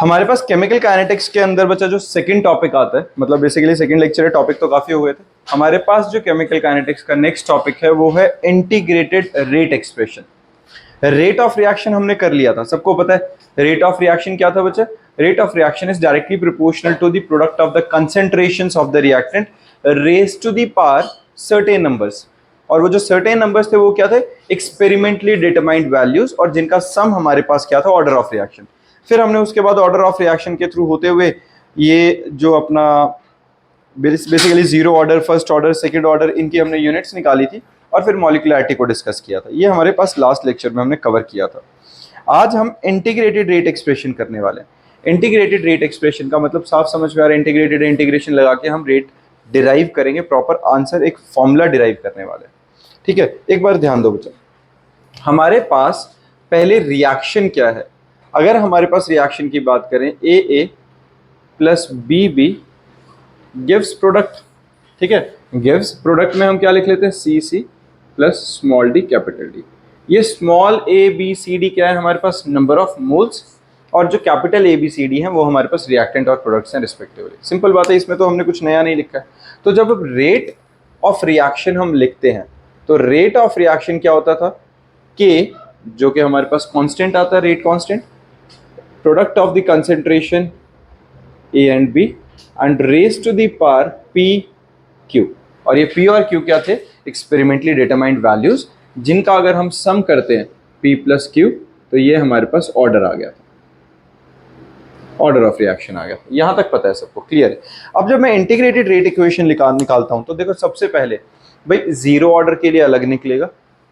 हमारे पास chemical kinetics के अंदर बचा जो सेकंड टॉपिक आता है, मतलब बेसिकली सेकंड लेक्चर है, टॉपिक तो काफी हो गए थे। हमारे पास जो केमिकल काइनेटिक्स का नेक्स्ट टॉपिक है वो है integrated rate expression. Rate of reaction हमने कर लिया था, सबको पता है रेट ऑफ रिएक्शन क्या था बच्चा। Rate of reaction is directly proportional to the product of the concentrations of the reactant raised to the power certain numbers. और वो जो सर्टेन नंबर्स थे वो क्या थे, एक्सपेरिमेंटली डिटरमाइंड वैल्यूज, और जिनका सम हमारे पास क्या था, ऑर्डर ऑफ रिएक्शन। फिर हमने उसके बाद ऑर्डर ऑफ रिएक्शन के थ्रू होते हुए ये जो अपना basically zero order, first order, second order, इनकी हमने यूनिट्स निकाली थी और फिर मॉलिक्यूलरिटी को डिस्कस किया था। ये हमारे पास लास्ट लेक्चर में हमने कवर किया था। आज हम इंटीग्रेटेड रेट एक्सप्रेशन करने वाले हैं। इंटीग्रेटेड रेट एक्सप्रेशन का मतलब साफ समझ में आ रहा है, इंटीग्रेटेड इंटीग्रेशन लगा के हम रेट डिराइव करेंगे, प्रॉपर आंसर एक फॉर्मूला डिराइव करने वाले हैं। ठीक है, एक बार ध्यान दो बच्चा, हमारे पास पहले रिएक्शन क्या है। अगर हमारे पास रिएक्शन की बात करें, ए प्लस बी गिव्स प्रोडक्ट। ठीक है, गिव्स प्रोडक्ट में हम क्या लिख लेते हैं, C plus small d capital D. ये small a B C d क्या है, हमारे पास नंबर ऑफ मोल्स, और जो capital A B C D है वो हमारे पास रिएक्टेंट और प्रोडक्ट्स हैं रिस्पेक्टिवली। सिंपल बात है, इसमें तो हमने कुछ नया नहीं लिखा है। तो जब रेट ऑफ रिएक्शन हम लिखते हैं तो रेट ऑफ रिएक्शन क्या होता था, के जो कि हमारे पास कांस्टेंट आता है, rate constant, product of the concentration A and B and raise to the power P Q. और ये पी और क्यू क्या थे, एक्सपेरिमेंटली डिटरमाइंड वैल्यूज, जिनका अगर हम सम करते हैं पी प्लस क्यू तो ये हमारे पास ऑर्डर आ गया था, ऑर्डर ऑफ रिएक्शन आ गया। यहां तक पता है सबको, क्लियर है। अब जब मैं इंटीग्रेटेड रेट इक्वेशन निकालता हूं तो देखो, सबसे पहले भाई जीरो ऑर्डर के लिए अलग निकलेगा,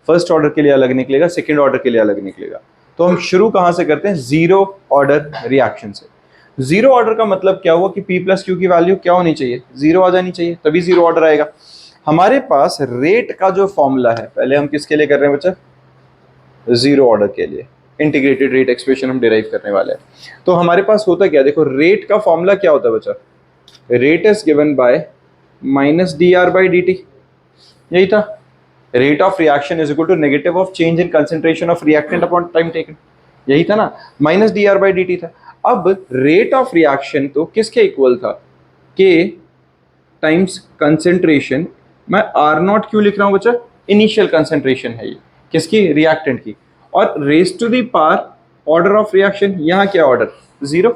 फर्स्ट ऑर्डर के लिए अलग निकलेगा, सेकेंड ऑर्डर के लिए अलग निकलेगा। तो हम शुरू कहां से करते हैं, जीरो ऑर्डर रिएक्शन से। जीरो ऑर्डर का मतलब क्या हुआ कि पी प्लस क्यू की वैल्यू क्या होनी चाहिए, जीरो आ जानी चाहिए, तभी जीरो ऑर्डर आएगा। हमारे पास रेट का जो फॉर्मूला है, पहले हम किसके लिए कर रहे हैं बच्चा, जीरो ऑर्डर के लिए इंटीग्रेटेड रेट एक्सप्रेशन हम डिराइव करने वाले हैं। तो हमारे पास होता क्या, देखो रेट का फॉर्मूला क्या होता है बच्चा, rate is given by minus D R by D T. यही था, rate of reaction is equal to negative of change in concentration of reactant upon time taken. यही था ना, minus D R by D T था। अब rate of reaction तो किसके equal था, के टाइम्स कंसेंट्रेशन। मैं आर नॉट क्यों लिख रहा हूं बच्चा, इनिशियल कंसेंट्रेशन है ये किसकी, रिएक्टेंट की, और raise to the power order of reaction. यहां क्या ऑर्डर, जीरो।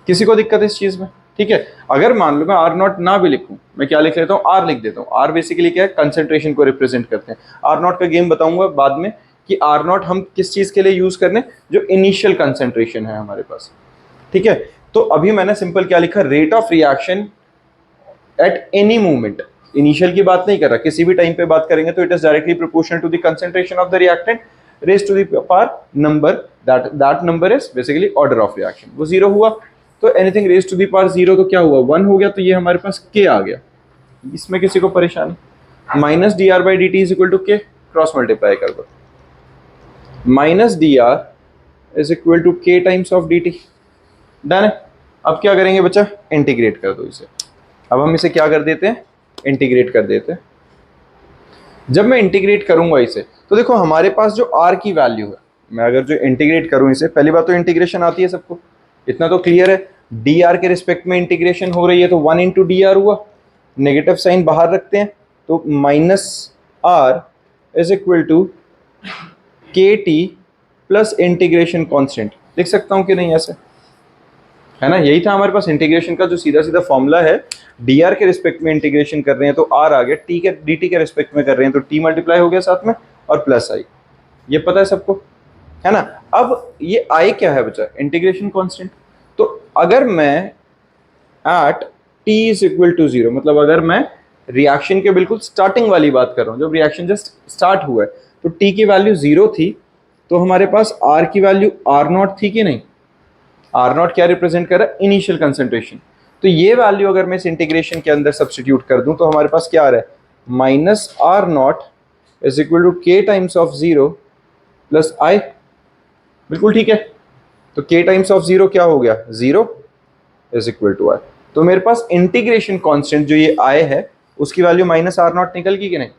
किसी को दिक्कत है इस चीज में, ठीक है। अगर मान लो मैं आर नॉट ना भी लिखूं, मैं क्या लिख लेता हूं, आर लिख देता हूं। आर बेसिकली क्या है, कंसेंट्रेशन को रिप्रेजेंट करते हैं। आर नॉट का गेम बताऊंगा बाद में कि आर नॉट हम किस चीज के लिए यूज करने, जो इनिशियल कंसेंट्रेशन है हमारे पास, ठीक है। तो अभी मैंने सिंपल क्या लिखा, rate of reaction at any movement. Initial की बात नहीं कर रहा, किसी भी टाइम पे बात करेंगे तो it is directly proportional to the concentration of the reactant raise to the power number, that number is basically order of reaction. वो जीरो हुआ तो anything raise to the power zero तो क्या हुआ, वन हो गया। तो ये हमारे पास के आ गया, इसमें किसी को परेशानी, minus D R by D t is equal to k, cross multiply कर दो, minus D r is equal to k times of d t. Done है। अब क्या करेंगे बच्चा, इंटीग्रेट कर दो इसे। अब हम इसे क्या कर देते हैं, इंटीग्रेट कर देते हैं। जब मैं इंटीग्रेट करूंगा इसे तो देखो हमारे पास जो आर की वैल्यू है, मैं अगर जो इंटीग्रेट करूं इसे, पहली बात तो इंटीग्रेशन आती है सबको, इतना तो क्लियर है। डी आर के रिस्पेक्ट में इंटीग्रेशन हो रही है तो वन इंटू डी आर हुआ, नेगेटिव साइन बाहर रखते हैं तो minus are is equal to के टी प्लस इंटीग्रेशन कॉन्स्टेंट। लिख सकता हूं कि नहीं ऐसे, है ना। यही था हमारे पास इंटीग्रेशन का जो सीधा सीधा फॉर्मूला है। डी आर के रिस्पेक्ट में इंटीग्रेशन कर रहे हैं तो आर आ गया, टी के डी टी के रिस्पेक्ट में कर रहे हैं तो टी मल्टीप्लाई हो गया साथ में, और प्लस आई। ये पता है सबको, है ना। अब ये आई क्या है बच्चा, इंटीग्रेशन कांस्टेंट। तो अगर मैं at t is equal to zero, मतलब अगर मैं रिएक्शन के बिल्कुल स्टार्टिंग वाली बात कर रहा हूँ, जब रिएक्शन जस्ट स्टार्ट हुआ है तो टी की वैल्यू जीरो थी, तो हमारे पास आर की वैल्यू आर नॉट थी कि नहीं। आर नॉट क्या रिप्रेजेंट कर रहा है, इनिशियल कंसेंट्रेशन। तो ये वैल्यू अगर मैं इस इंटीग्रेशन के अंदर सब्स्टिट्यूट कर दूं तो हमारे पास क्या आ रहा है, minus r not is equal to k times of zero plus I. बिल्कुल ठीक है। तो के टाइम्स ऑफ जीरो क्या हो गया, जीरो इज इक्वल टू आई। तो मेरे पास इंटीग्रेशन कांस्टेंट जो ये आई है उसकी वैल्यू माइनस आर नॉट निकल गई कि नहीं।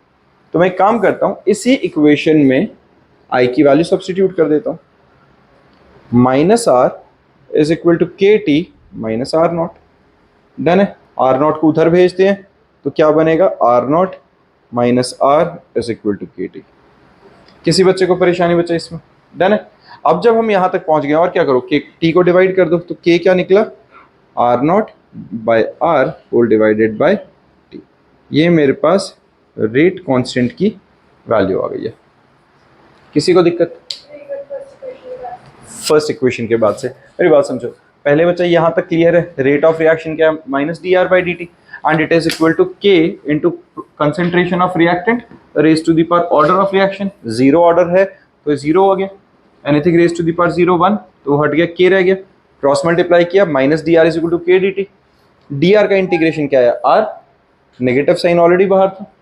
तो मैं एक काम करता हूं, इसी इक्वेशन में आई की वैल्यू सब्स्टिट्यूट कर देता हूं, minus are is equal to के t minus r nought. Done है। आर नॉट को उधर भेजते हैं तो क्या बनेगा, r not minus are is equal to के टी। किसी बच्चे को परेशानी बचा इसमें? डन है। अब जब हम यहां तक पहुंच गए और क्या करो, के टी को डिवाइड कर दो, तो के क्या निकला, r not by r whole divided by t. ये मेरे पास रेट कांस्टेंट की वैल्यू आ गई है। किसी को दिक्कत? फर्स्ट इक्वेशन के बाद से मेरी बात समझो। पहले बच्चा यहां तक क्लियर है, रेट ऑफ रिएक्शन क्या है, minus D R by D t, and it is equal to k into concentration of reactant raise to the power order of reaction. Zero order है तो जीरो हो गया, anything raise to the power zero one तो हट गया, k रह गया, cross multiply किया, minus D r is equal to k d t. D r का इंटीग्रेशन क्या है, आर, नेगेटिव साइन ऑलरेडी बाहर था,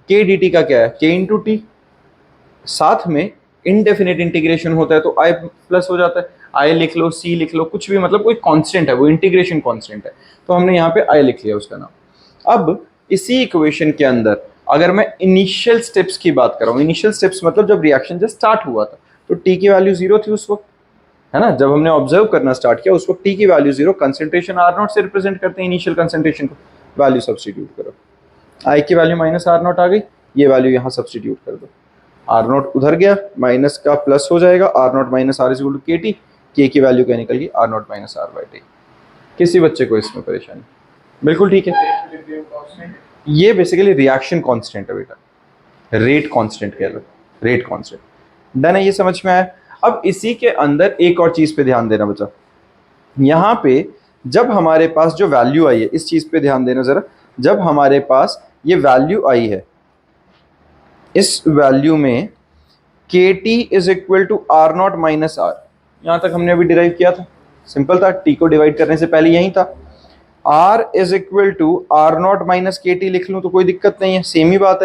के डी टी का क्या है, के इंटू टी, साथ में इनडेफिनेट इंटीग्रेशन होता है तो आई प्लस हो जाता है, आई लिख लो, सी लिख लो, कुछ भी, मतलब कोई कांस्टेंट है, वो इंटीग्रेशन कांस्टेंट है, तो हमने यहाँ पे आई लिख लिया उसका नाम। अब इसी इक्वेशन के अंदर अगर मैं इनिशियल स्टेप्स की बात कर रहा हूँ, इनिशियल स्टेप्स मतलब जब रिएक्शन जस्ट स्टार्ट हुआ था तो टी की वैल्यू जीरो थी उस वक्त, है ना, जब हमने ऑब्जर्व करना स्टार्ट किया उस वक्त टी की value zero, concentration r not से रिप्रेजेंट करते हैं इनिशियल कंसेंट्रेशन को, वैल्यू सब्स्टिट्यूट करो, आई की वैल्यू माइनस आर नॉट आ गई, ये वैल्यू यहाँ सब्स्टिट्यूट कर दो, आर नॉट उधर गया, माइनस का प्लस हो जाएगा, r not minus are is equal to के टी, के की वैल्यू क्या निकल गई, r not minus r by t. किसी बच्चे को इसमें परेशानी? बिल्कुल ठीक है। ये बेसिकली रिएक्शन कांस्टेंट है बेटा, रेट कांस्टेंट कह लो, रेट कांस्टेंट। डन है, ये समझ में आया। अब इसी के अंदर एक और चीज पे ध्यान देना बच्चा, यहाँ पे जब हमारे पास जो वैल्यू आई है, इस चीज पे ध्यान देना जरा, जब हमारे पास ये वैल्यू आई है, इस वैल्यू में k t is equal to r not minus r, यहां तक हमने अभी डिराइव किया था, सिंपल था, टी को डिवाइड करने से पहले यही था, r is equal to r not minus k t लिख लूं तो कोई दिक्कत नहीं है, सेम ही बात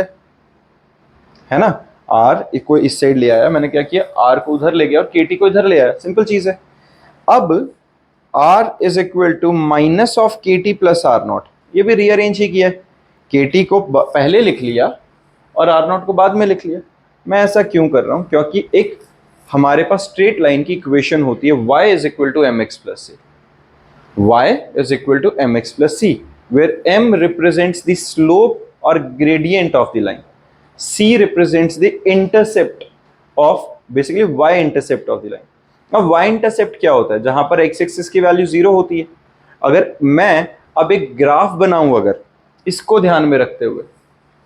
है ना, आर को इस साइड ले आया, मैंने क्या किया, आर को उधर ले गया और के टी को इधर ले आया, सिंपल चीज है। अब r is equal to minus of k T plus r not, ये भी रीअरेंज ही किया है, के टी को पहले लिख लिया और आर नॉट को बाद में लिख लिया। मैं ऐसा क्यों कर रहा हूं, क्योंकि एक हमारे पास स्ट्रेट लाइन की इक्वेशन होती है y is equal to m x plus c, y is equal to m x plus c, where m represents the slope और gradient of the line, c represents the intercept of, basically y intercept of the line. अब y intercept क्या होता है, जहां पर x axis की value zero होती है। अगर मैं अब एक ग्राफ बनाऊं, अगर इसको ध्यान में रखते हुए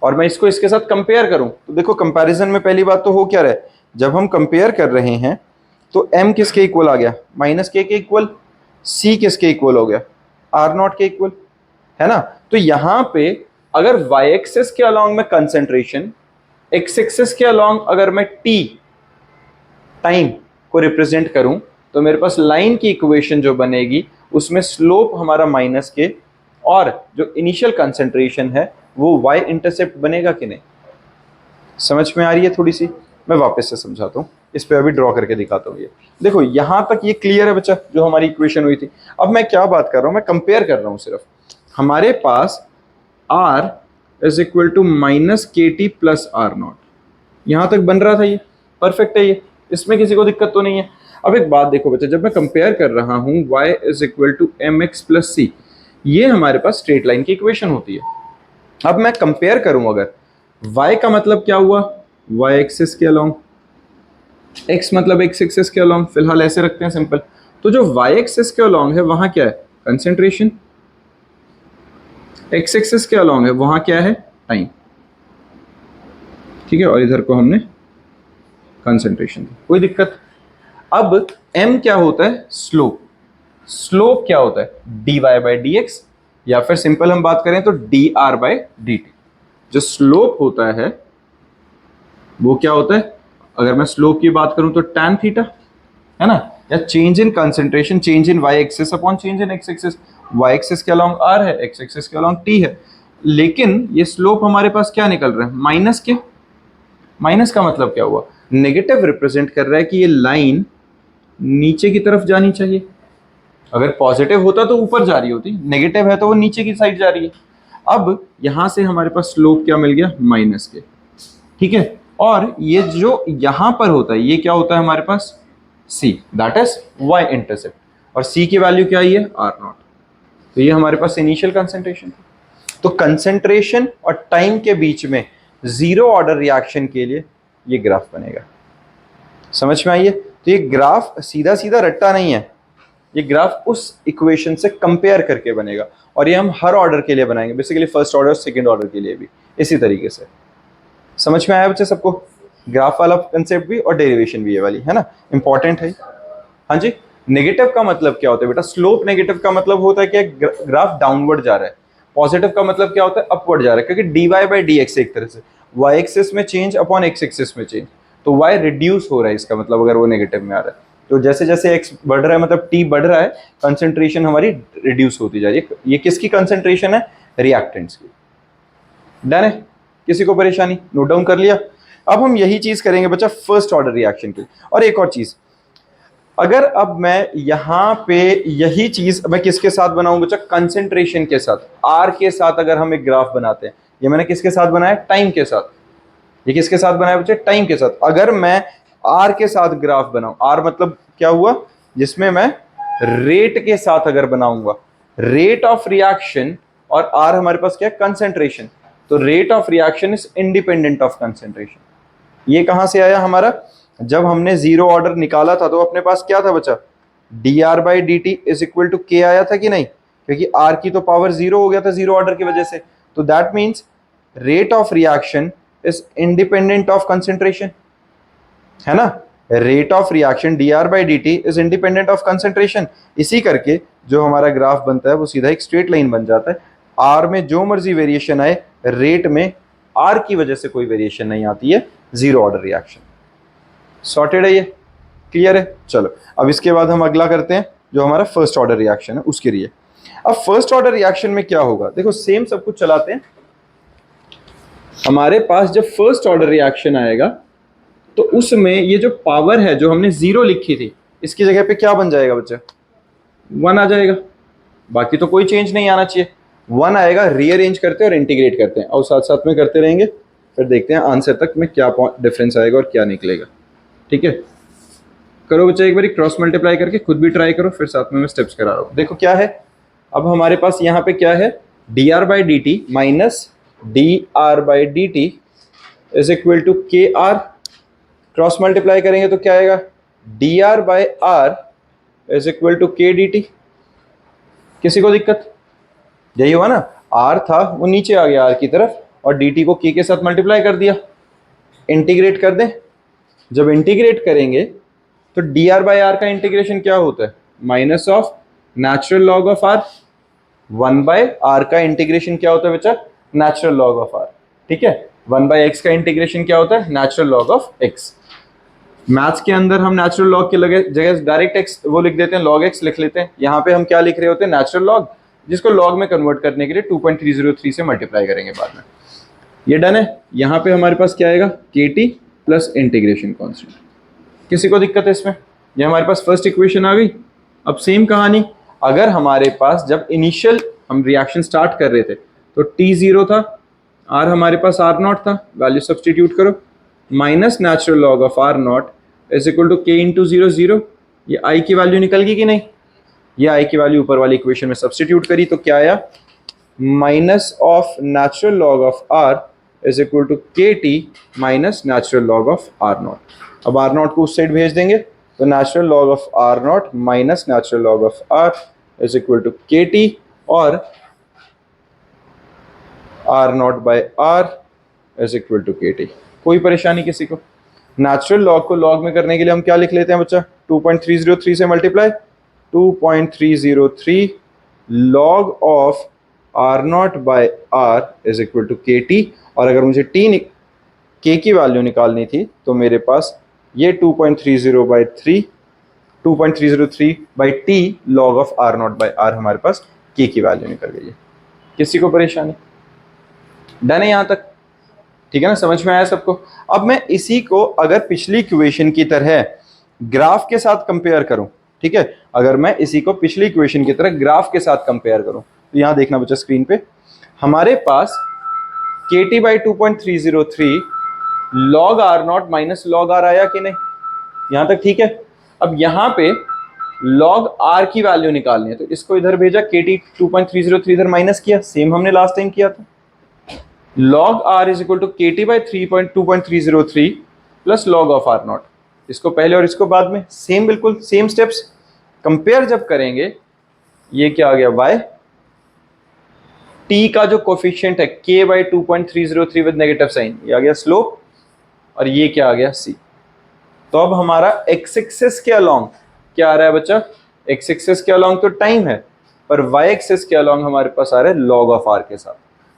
और मैं इसको इसके साथ कंपेयर करूं, तो देखो कंपैरिजन में पहली बात तो हो क्या रहा है, जब हम कंपेयर कर रहे हैं तो m किसके इक्वल आ गया, माइनस के इक्वल, c किसके इक्वल हो गया, आर नॉट के इक्वल, है ना। तो यहां पे अगर y एक्सिस के अलोंग में कंसेंट्रेशन, x एक्सिस के अलोंग अगर मैं t टाइम को रिप्रेजेंट करूं, तो मेरे पास लाइन की इक्वेशन जो बनेगी उसमें स्लोप हमारा माइनस के और जो इनिशियल कंसेंट्रेशन है वो y इंटरसेप्ट बनेगा कि नहीं, समझ में आ रही है थोड़ी सी? मैं वापस से समझाता हूँ, इस पे अभी ड्रॉ करके दिखाता हूँ। ये देखो यहां तक ये क्लियर है बच्चा, जो हमारी इक्वेशन हुई थी। अब मैं क्या बात कर रहा हूँ, मैं कंपेयर कर रहा हूँ सिर्फ, हमारे पास r is equal to minus k T plus r not, यहां तक बन रहा था, ये परफेक्ट है, ये इसमें किसी को दिक्कत तो नहीं है। अब एक बात देखो बच्चा, जब मैं कंपेयर कर रहा हूँ y is equal to m x plus c, ये हमारे पास स्ट्रेट लाइन की इक्वेशन होती है। अब मैं कंपेयर करूं, अगर y का मतलब क्या हुआ, y एक्सिस के अलोंग, x मतलब x एक्सिस के अलोंग, फिलहाल ऐसे रखते हैं सिंपल। तो जो y एक्सिस के अलोंग है वहां क्या है, कंसेंट्रेशन, x एक्सिस के अलोंग है वहां क्या है, टाइम, ठीक है, और इधर को हमने कंसेंट्रेशन, कोई दिक्कत। अब m क्या होता है, स्लोप, स्लोप क्या होता है, dy बाई डी एक्स, या फिर सिंपल हम बात करें तो dr बाई dt। जो स्लोप होता है वो क्या होता है, अगर मैं स्लोप की बात करूं तो tan थीटा, है ना, या change in concentration, change in y axis upon change in x axis, y axis के अलोंग r है, x एक्सिस के अलोंग t है, लेकिन ये स्लोप हमारे पास क्या निकल रहा है, माइनस के। माइनस का मतलब क्या हुआ, नेगेटिव रिप्रेजेंट कर रहा है कि ये लाइन नीचे की तरफ जानी चाहिए, अगर पॉजिटिव होता तो ऊपर जा रही होती, नेगेटिव है तो वो नीचे की साइड जा रही है। अब यहां से हमारे पास स्लोप क्या मिल गया, माइनस के, ठीक है, और ये जो यहां पर होता है ये क्या होता है हमारे पास, c, that is y intercept. और C की वैल्यू क्या आई है, R0। तो ये हमारे पास इनिशियल कंसंट्रेशन था। तो कंसंट्रेशन और टाइम के बीच में जीरो ऑर्डर रिएक्शन के लिए ये ग्राफ बनेगा। समझ में आई है? तो ये ग्राफ सीधा सीधा रट्टा नहीं है, ये ग्राफ उस इक्वेशन से कंपेयर करके बनेगा, और ये हम हर ऑर्डर के लिए बनाएंगे, बेसिकली फर्स्ट ऑर्डर और सेकंड ऑर्डर के लिए भी इसी तरीके से। समझ में आया बच्चे सबको? ग्राफ वाला कंसेप्ट भी और डेरिवेशन भी ये वाली है ना, इंपॉर्टेंट है। हाँ जी। नेगेटिव का मतलब क्या होता है बेटा? स्लोप नेगेटिव का मतलब होता है कि ग्राफ डाउनवर्ड जा रहा है। पॉजिटिव का मतलब क्या होता है? अपवर्ड जा रहा है, क्योंकि d y by d x एक तरह से वाई एक्सिस में चेंज अपॉन एक्स एक्सिस में चेंज, तो वाई रिड्यूस हो रहा है इसका मतलब, अगर वो नेगेटिव में आ रहा है। तो जैसे जैसे एक्स बढ़ रहा है मतलब टी बढ़ रहा है, कंसेंट्रेशन हमारी रिड्यूस होती जा रही है। ये किसकी कंसेंट्रेशन है? रिएक्टेंट्स की। डन है? किसी को परेशानी? नोट डाउन कर लिया? अब हम यही चीज करेंगे बच्चा फर्स्ट ऑर्डर रिएक्शन की। और एक और चीज, अगर अब मैं यहां पे यही चीज मैं किसके साथ बनाऊं बच्चा? कंसेंट्रेशन के साथ, आर के साथ। अगर हम एक ग्राफ बनाते हैं, ये मैंने किसके साथ बनाया? टाइम के साथ। ये किसके साथ बनाया बच्चे? टाइम के साथ। अगर मैं आर के साथ ग्राफ बनाऊं, आर मतलब क्या हुआ? जिसमें मैं रेट के साथ अगर बनाऊंगा, रेट ऑफ रिएक्शन, और आर हमारे पास क्या है? कंसेंट्रेशन। तो rate of reaction is independent of concentration. ये कहां से आया हमारा? जब हमने जीरो ऑर्डर निकाला था तो अपने पास क्या था बच्चा? D are by D t is equal to k आया था कि नहीं? क्योंकि आर की तो पावर जीरो हो गया था जीरो ऑर्डर की वजह से। तो that means rate of reaction is independent of concentration, है ना? Rate of reaction D R by D t is independent of concentration. इसी करके जो हमारा ग्राफ बनता है वो सीधा एक स्ट्रेट लाइन बन जाता है। आर में जो मर्जी वेरिएशन आए, रेट में आर की वजह से कोई वेरिएशन नहीं आती है, जीरो ऑर्डर रिएक्शन। सॉर्टेड है? ये क्लियर है? चलो अब इसके बाद हम अगला करते हैं, जो हमारा फर्स्ट ऑर्डर रिएक्शन है उसके लिए। अब फर्स्ट ऑर्डर रिएक्शन में क्या होगा? देखो सेम सब कुछ चलाते हैं। हमारे पास जब फर्स्ट ऑर्डर रिएक्शन आएगा तो उसमें ये जो पावर है जो हमने जीरो लिखी थी, इसकी जगह पे क्या बन जाएगा बच्चा? वन आ जाएगा। बाकी तो कोई चेंज नहीं आना चाहिए, वन आएगा। रीअरेंज करते हैं और इंटीग्रेट करते हैं, और साथ साथ में करते रहेंगे, फिर देखते हैं आंसर तक में क्या डिफरेंस आएगा और क्या निकलेगा। ठीक है, करो बच्चा एक बार क्रॉस मल्टीप्लाई करके, खुद भी ट्राई करो, फिर साथ में मैं स्टेप्स करा रहा हूँ। देखो क्या है, अब हमारे पास यहाँ पे क्या है? D R by D t minus D R by D t is equal to k r. Cross multiply करेंगे तो क्या आएगा? D are by r is equal to k d t. किसी को दिक्कत? यही हुआ ना, आर था वो नीचे आ गया आर की तरफ, और डी टी को के साथ मल्टीप्लाई कर दिया। इंटीग्रेट कर दें। जब इंटीग्रेट करेंगे तो डी आर बाई आर का इंटीग्रेशन क्या होता है? Minus of natural log of r. One by r का इंटीग्रेशन क्या होता है बच्चा? Natural log of r. ठीक है, वन बाय एक्स का इंटीग्रेशन क्या होता है? Natural log of x. Maths के अंदर हम नेचुरल लॉग की जगह डायरेक्ट एक्स वो लिख देते हैं, लॉग एक्स लिख लेते हैं। यहाँ पे हम क्या लिख रहे होते हैं? नेचुरल लॉग, जिसको लॉग में कन्वर्ट करने के लिए 2.303 से मल्टीप्लाई करेंगे बाद में। ये डन है। यहाँ पे हमारे पास क्या आएगा? के टी प्लस इंटीग्रेशन कॉन्स्टेंट। किसी को दिक्कत है इसमें? ये हमारे पास फर्स्ट इक्वेशन आ गई। अब सेम कहानी, अगर हमारे पास जब इनिशियल हम रिएक्शन स्टार्ट कर रहे थे तो टी जीरो था, आर हमारे पास आर नॉट था, वैल्यू सब्सटीट्यूट करो, minus natural log of r not is equal to k into zero zero. ये आई की वैल्यू निकल गई कि नहीं? ये आई की वैल्यू ऊपर वाली इक्वेशन में सब्सटीट्यूट करी तो क्या आया? Minus of natural log of r is equal to के t minus natural log of r nought. अब आर नॉट को उस साइड भेज देंगे तो natural log of r not minus natural log of r is equal to के t, और r not by r is equal to के t. कोई परेशानी किसी को? नेचुरल लॉग को लॉग में करने के लिए हम क्या लिख लेते हैं बच्चा? 2.303 से multiply, 2.303 log of r not by r is equal to के टी। और अगर मुझे के की वैल्यू निकालनी थी तो मेरे पास ये 2.303 by t log of r not by r, हमारे पास के की वैल्यू निकल गई है। किसी को परेशानी? डन है यहाँ तक? ठीक है ना, समझ में आया सबको? अब मैं इसी को अगर पिछली इक्वेशन की तरह ग्राफ के साथ कंपेयर करूं, ठीक है, अगर मैं इसी को पिछली इक्वेशन की तरह ग्राफ के साथ कंपेयर करूं तो यहां देखना बच्चा स्क्रीन पे, हमारे पास के T by 2.303 log are not minus log are आया कि नहीं? यहां तक ठीक है? अब यहां पे लॉग आर की वैल्यू निकालनी है, तो इसको इधर भेजा, KT 2.303 इधर माइनस किया, सेम हमने लास्ट टाइम किया था। log r is equal to KT by 2.303 plus log of r not, इसको पहले और इसको बाद में, सेम बिल्कुल सेम स्टेप्स। कंपेयर जब करेंगे, ये क्या आ गया y, t का जो कोफिशिएंट है k by 2.303 with negative sign, ये आ गया स्लोप, और ये क्या आ गया c। तो अब हमारा x एक्सिस के अलोंग क्या आ रहा है बच्चा, x एक्सिस के अलोंग तो टाइम है, पर y एक्सिस के अलोंग हमारे पास आ रहा है log ऑफ r के साथ।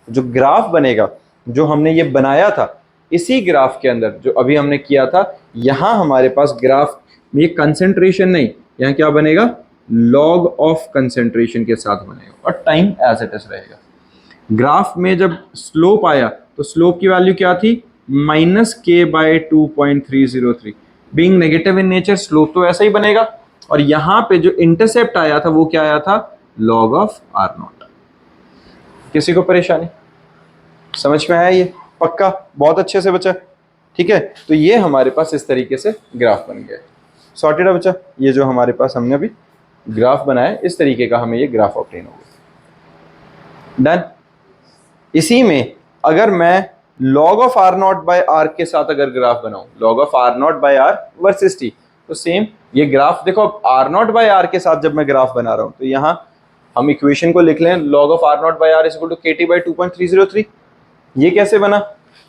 जो ग्राफ बनेगा, जो हमने ये बनाया था, इसी ग्राफ के अंदर जो अभी हमने किया था, यहां हमारे पास ग्राफ में कंसेंट्रेशन नहीं, यहां क्या बनेगा, log ऑफ कंसेंट्रेशन के साथ बनेगा, और टाइम एज इट इज रहेगा। ग्राफ में जब स्लोप आया, तो स्लोप की वैल्यू क्या थी, -k by 2.303, being negative in nature, slope तो ऐसा ही बनेगा। और यहां पे जो इंटरसेप्ट आया था वो क्या आया था, log ऑफ आर नॉट। किसी को परेशानी, समझ में आया ये, पक्का, बहुत अच्छे से बच्चा, ठीक है। तो ये हमारे पास इस तरीके से ग्राफ बन गया, सॉर्टेड है बच्चा। ये जो हमारे पास हमने अभी ग्राफ बनाया, इस तरीके का हमें ये ग्राफ ऑब्टेन हो गया, डन। इसी में अगर मैं log of r not by r के साथ अगर ग्राफ बनाऊं, log of r not by r versus t, तो सेम ये ग्राफ देखो, अब आर नॉट बाय आर के साथ जब मैं ग्राफ बना रहा हूं, तो यहां हम इक्वेशन को लिख लें, log of r not by r is equal to KT by 2.303। ये कैसे बना,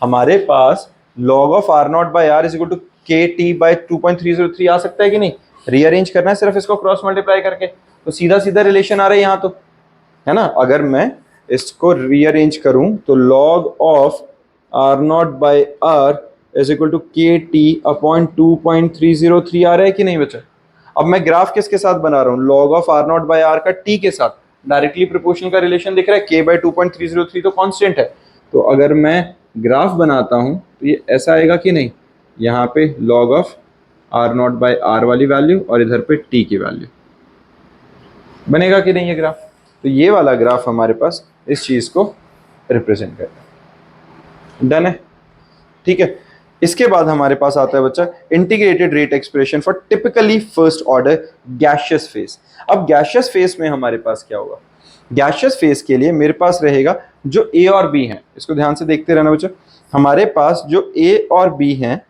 हमारे पास log of r not by r is equal to KT by 2.303 आ सकता है कि नहीं, रीअरेंज करना है सिर्फ इसको क्रॉस मल्टीप्लाई करके, तो सीधा सीधा रिलेशन आ रहा है यहाँ, तो है ना। अगर मैं इसको रीअरेंज करूं, तो log of r not by r is equal to KT upon 2.303 आ रहा है कि नहीं बच्चा। अब मैं ग्राफ किसके साथ बना रहा हूँ, log of r not by r का t के साथ, डायरेक्टली प्रोपोर्शनल का रिलेशन दिख रहा है, k बाई 2.303 तो कांस्टेंट है। तो अगर मैं ग्राफ बनाता हूं, तो ये ऐसा आएगा कि नहीं, यहाँ पे log of r not by r वाली वैल्यू और इधर पे t की वैल्यू, बनेगा कि नहीं ये ग्राफ। तो ये वाला ग्राफ हमारे पास इस चीज को रिप्रेजेंट करता है, डन है, ठीक है। इसके बाद हमारे पास आता है बच्चा integrated rate expression for typically first order gaseous phase. अब गैशियस फेज में हमारे पास क्या होगा, गैशियस फेज के लिए मेरे पास रहेगा जो ए और बी हैं, इसको ध्यान से देखते रहना बच्चा। हमारे पास जो ए और बी हैं,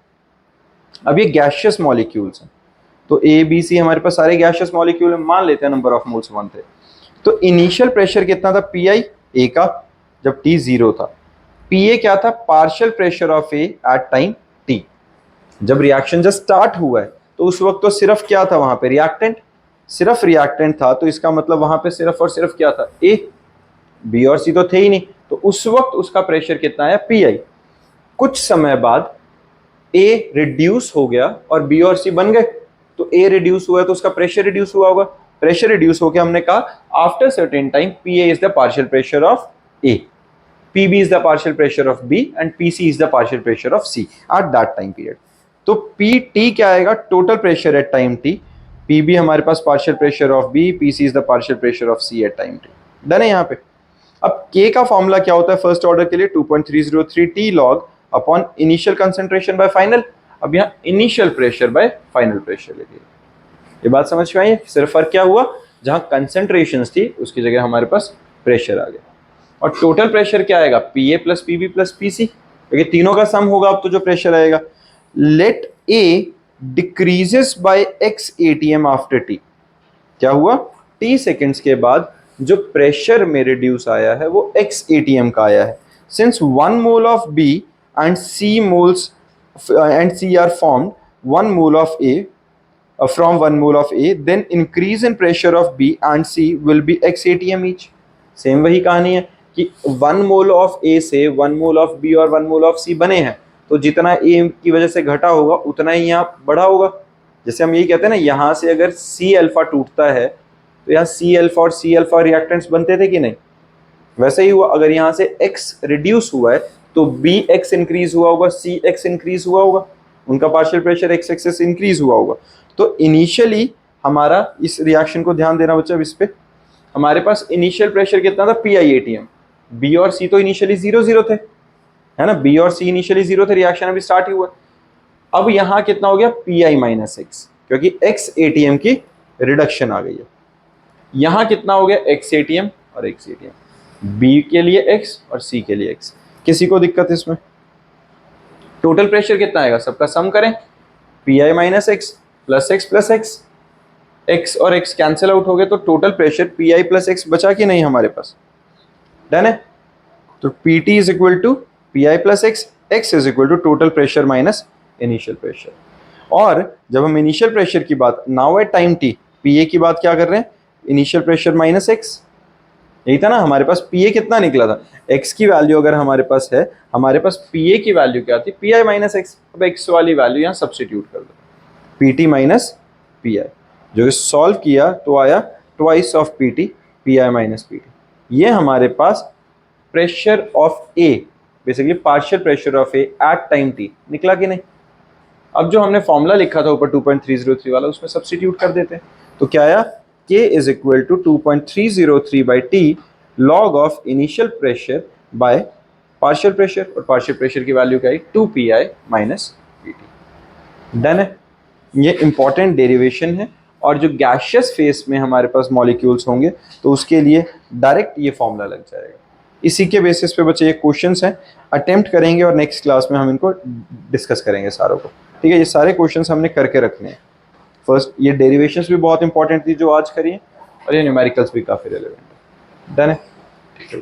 अब ये गैशियस मॉलिक्यूल्स हैं, तो ए बी सी हमारे पास सारे गैशियस मॉलिक्यूल, मान लेते हैं नंबर ऑफ मोल्स 1 थे। तो इनिशियल प्रेशर कितना था, पी आई ए का, जब टी 0 था। पी ए क्या था, partial pressure of A at time t. जब रिएक्शन जब स्टार्ट हुआ है, तो उस वक्त तो सिर्फ क्या था वहां पे, रिएक्टेंट, सिर्फ रिएक्टेंट था, तो इसका मतलब वहां पे सिर्फ और सिर्फ क्या था, ए, बी और सी तो थे ही नहीं, तो उस वक्त उसका प्रेशर कितना आया, पी आई। कुछ समय बाद ए रिड्यूस हो गया और बी और सी बन गए, तो ए रिड्यूस हुआ है तो उसका प्रेशर रिड्यूस हुआ होगा, प्रेशर रिड्यूस हो गया, हमने कहा after certain time P A is the partial pressure of A, PB is the partial pressure of B and PC is the partial pressure of C at that time period. तो PT क्या आएगा, total pressure at time T, PB हमारे पास partial pressure of B, PC is the partial pressure of C at time T, done है यहाँ पे। अब K का फॉर्मूला क्या होता है फर्स्ट ऑर्डर के लिए, 2.303 T log upon initial concentration bye final. अब यहाँ initial pressure bye final pressure ले लिया, ये बात समझ में आई है। सिर्फ फर्क क्या हुआ, जहां कंसेंट्रेशन थी उसकी जगह हमारे पास प्रेशर आ गया, और टोटल प्रेशर क्या आएगा, P A plus P B plus P C, क्योंकि तीनों का सम होगा अब तो जो प्रेशर आएगा। Let A decreases by x ATM after t, क्या हुआ, टी सेकेंड्स के बाद जो प्रेशर में रिड्यूस आया है वो एक्स एटीएम का आया है। Since 1 mole of B and C moles and C are formed 1 mole of A from 1 mole of A, then increase in pressure of B and C will be x atm each। Same वही कहानी है कि 1 mole of A से 1 mole of B और 1 mole of C बने हैं, तो जितना A की वजह से घटा होगा उतना ही यहाँ बढ़ा होगा। जैसे हम यही कहते हैं ना, यहाँ से अगर C अल्फा टूटता है तो यहाँ C अल्फा और C अल्फा रिएक्टेंट्स बनते थे कि नहीं, वैसे ही हुआ। अगर यहाँ से X रिड्यूस हुआ है तो BX इंक्रीज हुआ होगा, CX इंक्रीज हुआ होगा, उनका partial pressure X excess increase हुआ होगा। तो इनिशियली हमारा इस रिएक्शन को ध्यान देना बच्चा, इस पे हमारे पास इनिशियल प्रेशर कितना था, पी आई एटीएम। बी और सी तो इनिशियली 0 थे, है ना, बी और सी इनिशियली 0 थे, रिएक्शन अभी स्टार्ट ही हुआ। अब यहाँ कितना हो गया, पी आई माइनस एक्स, क्योंकि एक्स एटीएम की रिडक्शन आ गई है। यहाँ कितना हो गया, x ATM और x ATM, B के लिए x और C के लिए x। किसी को दिक्कत है इसमें? टोटल प्रेशर कितना आएगा, सबका सम करें, PI minus x plus x, x और x कैंसिल आउट हो गए तो total pressure PI plus x बचा कि नहीं हमारे पास, डन है। तो PT is equal to PI plus x is equal to total pressure minus initial pressure. और जब हम इनिशियल प्रेशर की बात, now at time t, PA की बात क्या कर रहे हैं, इनिशियल प्रेशर माइनस x, यही था ना हमारे पास। PA कितना निकला था, x की वैल्यू अगर हमारे पास है, हमारे पास PA की वैल्यू क्या थी, PI माइनस x। अब x वाली वैल्यू यहाँ सब्सटीट्यूट कर दो, PT माइनस PI, जो सॉल्व किया तो आया twice of PT, PI minus PT। ये हमारे पास pressure of A, basically partial pressure of A at time t निकला कि नहीं। अब जो हमने फॉर्मूला लिखा था ऊपर 2.303 वाला, उसमें सब्सटीट्यूट कर देते हैं, तो क्या आया, K is equal to 2.303 by t log of initial pressure by partial pressure, और पार्शियल प्रेशर की वैल्यू क्या आई, 2PI माइनस PT। डन है। ये इंपॉर्टेंट डेरिवेशन है, और जो गैशियस फेस में हमारे पास मॉलिक्यूल्स होंगे तो उसके लिए डायरेक्ट ये फॉर्मूला लग जाएगा। इसी के बेसिस पे बच्चे ये क्वेश्चंस हैं, अटेम्प्ट करेंगे और नेक्स्ट क्लास में हम इनको डिस्कस करेंगे सारों को, ठीक है। ये सारे क्वेश्चंस हमने करके रखने हैं। फर्स्ट ये डेरिवेशंस भी बहुत इंपॉर्टेंट थी जो आज करी है, और ये न्यूमेरिकल्स भी काफ़ी रिलेवेंट है। डन है।